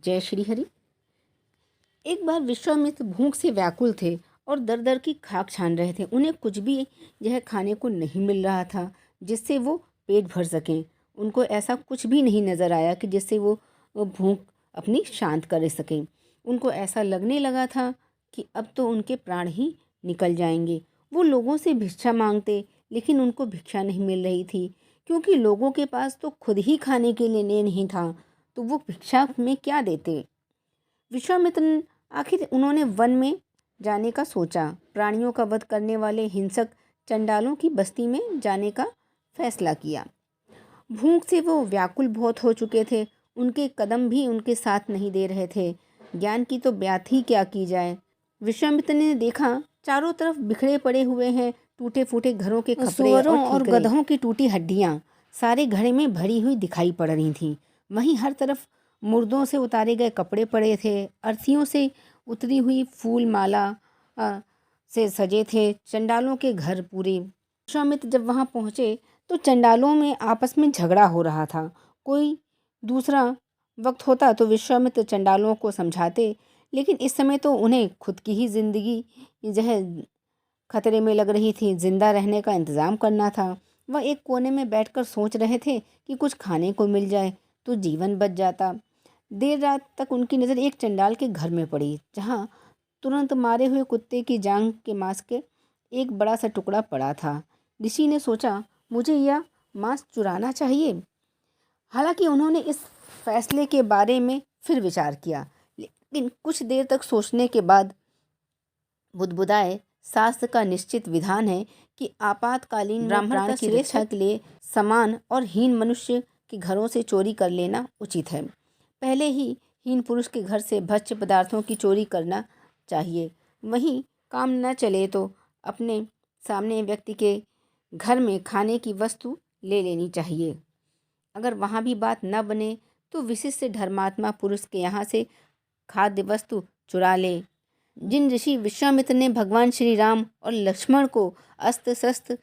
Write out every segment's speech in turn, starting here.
जय श्री हरि। एक बार विश्वामित्र भूख से व्याकुल थे और दर दर की खाक छान रहे थे। उन्हें कुछ भी यह खाने को नहीं मिल रहा था जिससे वो पेट भर सकें। उनको ऐसा कुछ भी नहीं नज़र आया कि जिससे वो भूख अपनी शांत कर सकें। उनको ऐसा लगने लगा था कि अब तो उनके प्राण ही निकल जाएंगे। वो लोगों से भिक्षा मांगते, लेकिन उनको भिक्षा नहीं मिल रही थी, क्योंकि लोगों के पास तो खुद ही खाने के लिए नहीं था, तो वो भिक्षा में क्या देते। विश्वामित्र आखिर उन्होंने वन में जाने का सोचा। प्राणियों का वध करने वाले हिंसक चंडालों की बस्ती में जाने का फैसला किया। भूख से वो व्याकुल बहुत हो चुके थे। उनके कदम भी उनके साथ नहीं दे रहे थे। ज्ञान की तो बात ही क्या की जाए। विश्वामित्र ने देखा चारों तरफ बिखरे पड़े हुए हैं टूटे फूटे घरों के खपरे सुअरों और गधों की टूटी हड्डियां सारे घड़े में भरी हुई दिखाई पड़ रही थीं। वहीं हर तरफ मुर्दों से उतारे गए कपड़े पड़े थे। अर्थियों से उतरी हुई फूल माला से सजे थे चंडालों के घर पूरे। विश्वामित्र जब वहां पहुंचे तो चंडालों में आपस में झगड़ा हो रहा था। कोई दूसरा वक्त होता तो विश्वामित्र चंडालों को समझाते, लेकिन इस समय तो उन्हें खुद की ही जिंदगी जो है खतरे में लग रही थी। जिंदा रहने का इंतजाम करना था। वह एक कोने में बैठकर सोच रहे थे कि कुछ खाने को मिल जाए तो जीवन बच जाता। देर रात तक उनकी नज़र एक चंडाल के घर में पड़ी, जहां तुरंत मारे हुए कुत्ते की जांघ के मांस के एक बड़ा सा टुकड़ा पड़ा था। ऋषि ने सोचा, मुझे यह मांस चुराना चाहिए। हालांकि उन्होंने इस फैसले के बारे में फिर विचार किया, लेकिन कुछ देर तक सोचने के बाद बुदबुदाए, शास्त्र का निश्चित विधान है कि आपातकालीन ब्राह्मण की रक्षा के लिए समान और हीन मनुष्य के घरों से चोरी कर लेना उचित है। पहले ही हीन पुरुष के घर से भक्ष्य पदार्थों की चोरी करना चाहिए। वहीं काम न चले तो अपने सामने व्यक्ति के घर में खाने की वस्तु ले लेनी चाहिए। अगर वहाँ भी बात न बने तो विशिष्ट धर्मात्मा पुरुष के यहाँ से खाद्य वस्तु चुरा ले। जिन ऋषि विश्वामित्र ने भगवान श्री राम और लक्ष्मण को अस्त्र शस्त्र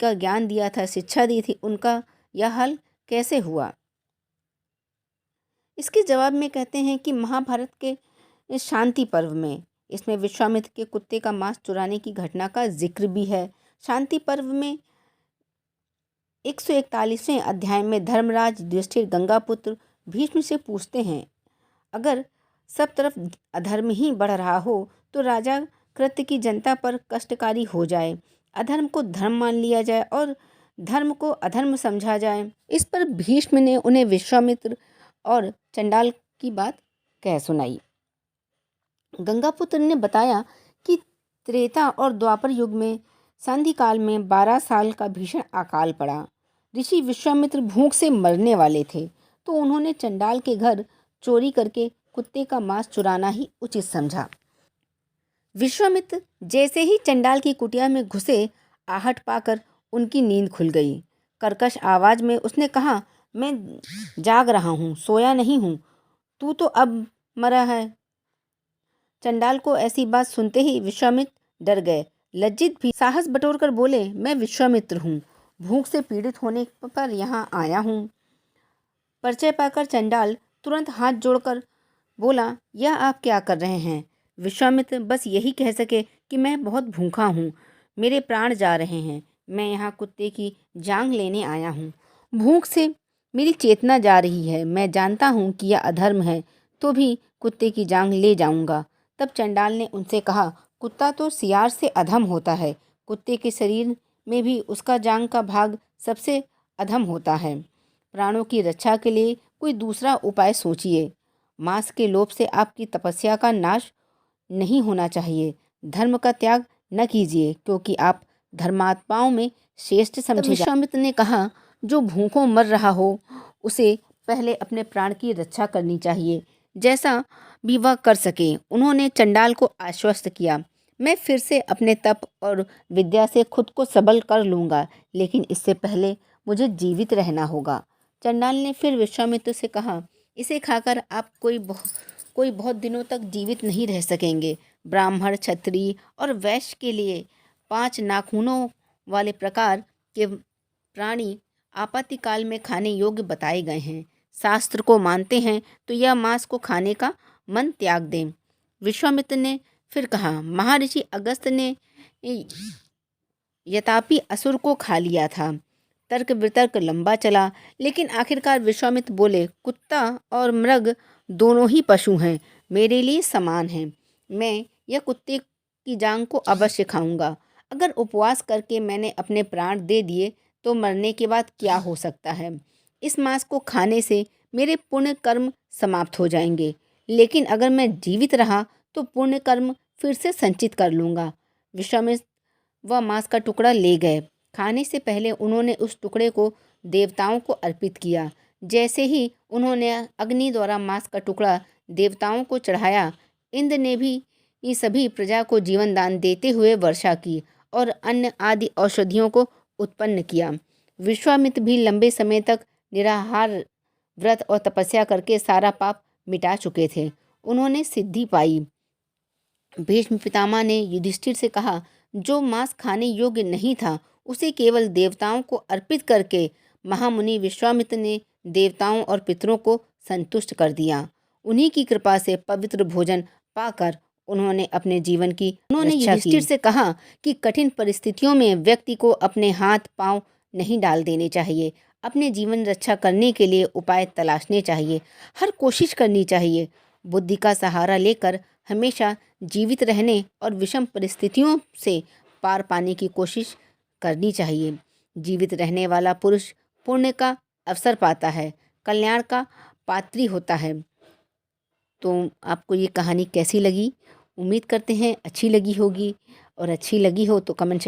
का ज्ञान दिया था, शिक्षा दी थी, उनका यह हाल कैसे हुआ। इसके जवाब में कहते हैं कि महाभारत के शांति पर्व में इसमें विश्वामित्र के कुत्ते का मांस चुराने की घटना का जिक्र भी है। शांति पर्व में 141वें अध्याय में धर्मराज युधिष्ठिर गंगापुत्र भीष्म से पूछते हैं, अगर सब तरफ अधर्म ही बढ़ रहा हो तो राजा कृत्य की जनता पर कष्टकारी हो जाए। अधर्म को धर्म मान लिया जाए और धर्म को अधर्म समझा जाए। इस पर भीष्म ने उन्हें विश्वामित्र और चंडाल की बात कह सुनाई। गंगापुत्र ने बताया कि त्रेता और द्वापर युग में संधि काल में 12 साल का भीषण अकाल पड़ा। ऋषि विश्वामित्र भूख से मरने वाले थे, तो उन्होंने चंडाल के घर चोरी करके कुत्ते का मांस चुराना ही उचित समझा। विश्वामित्र जैसे ही चंडाल की कुटिया में घुसे, आहट पाकर उनकी नींद खुल गई। कर्कश आवाज में उसने कहा, मैं जाग रहा हूँ, सोया नहीं हूँ। तू तो अब मरा है। चंडाल को ऐसी बात सुनते ही विश्वामित्र डर गए। लज्जित भी साहस बटोरकर बोले, मैं विश्वामित्र हूँ, भूख से पीड़ित होने पर यहाँ आया हूँ। परिचय पाकर चंडाल तुरंत हाथ जोड़कर बोला, यह आप क्या कर रहे हैं। विश्वामित्र बस यही कह सके कि मैं बहुत भूखा हूँ, मेरे प्राण जा रहे हैं, मैं यहाँ कुत्ते की जांघ लेने आया हूँ। भूख से मेरी चेतना जा रही है। मैं जानता हूँ कि यह अधर्म है, तो भी कुत्ते की जांघ ले जाऊंगा। तब चंडाल ने उनसे कहा, कुत्ता तो सियार से अधम होता है, कुत्ते के शरीर में भी उसका जांघ का भाग सबसे अधम होता है। प्राणों की रक्षा के लिए कोई दूसरा उपाय सोचिए। मांस के लोभ से आपकी तपस्या का नाश नहीं होना चाहिए। धर्म का त्याग न कीजिए, क्योंकि आप धर्मात्माओं में श्रेष्ठ समझे। विश्वामित्र ने कहा, जो भूखों मर रहा हो उसे पहले अपने प्राण की रक्षा करनी चाहिए, जैसा भी वह कर सके। उन्होंने चंडाल को आश्वस्त किया, मैं फिर से अपने तप और विद्या से खुद को सबल कर लूँगा, लेकिन इससे पहले मुझे जीवित रहना होगा। चंडाल ने फिर विश्वामित्र से कहा, इसे खाकर आप कोई बहुत दिनों तक जीवित नहीं रह सकेंगे। ब्राह्मण, क्षत्रिय और वैश्य के लिए 5 नाखूनों वाले प्रकार के प्राणी आपातकाल में खाने योग्य बताए गए हैं। शास्त्र को मानते हैं तो यह मांस को खाने का मन त्याग दें। विश्वामित्र ने फिर कहा, महर्षि अगस्त्य ने यद्यपि असुर को खा लिया था। तर्क वितर्क लंबा चला, लेकिन आखिरकार विश्वामित्र बोले, कुत्ता और मृग दोनों ही पशु हैं, मेरे लिए समान हैं। मैं यह कुत्ते की जांग को अवश्य खाऊंगा। अगर उपवास करके मैंने अपने प्राण दे दिए तो मरने के बाद क्या हो सकता है? इस मांस को खाने से मेरे पुण्य कर्म समाप्त हो जाएंगे, लेकिन अगर मैं जीवित रहा तो पुण्य कर्म फिर से संचित कर लूँगा। विश्वामित्र वह मांस का टुकड़ा ले गए। खाने से पहले उन्होंने उस टुकड़े को देवताओं को अर्पित किया। जैसे ही उन्होंने अग्नि द्वारा मांस का टुकड़ा देवताओं को चढ़ाया, इंद्र ने भी ये सभी प्रजा को जीवन दान देते हुए वर्षा की और अन्य आदि औषधियों को उत्पन्न किया। विश्वामित्र भी लंबे समय तक निराहार व्रत और तपस्या करके सारा पाप मिटा चुके थे। उन्होंने सिद्धि पाई। भीष्म पितामह ने युधिष्ठिर से कहा, जो मांस खाने योग्य नहीं था उसे केवल देवताओं को अर्पित करके महामुनि विश्वामित्र ने देवताओं और पितरों को संतुष्ट कर दिया। उन्हीं की कृपा से पवित्र भोजन पाकर उन्होंने अपने जीवन की उन्होंने युधिष्ठिर से कहा कि कठिन परिस्थितियों में व्यक्ति को अपने हाथ पांव नहीं डाल देने चाहिए। अपने जीवन रक्षा करने के लिए उपाय तलाशने चाहिए, हर कोशिश करनी चाहिए। बुद्धि का सहारा लेकर हमेशा जीवित रहने और विषम परिस्थितियों से पार पाने की कोशिश करनी चाहिए। जीवित रहने वाला पुरुष पुण्य का अवसर पाता है, कल्याण का पात्री होता है। तो आपको ये कहानी कैसी लगी? उम्मीद करते हैं अच्छी लगी होगी, और अच्छी लगी हो तो कमेंट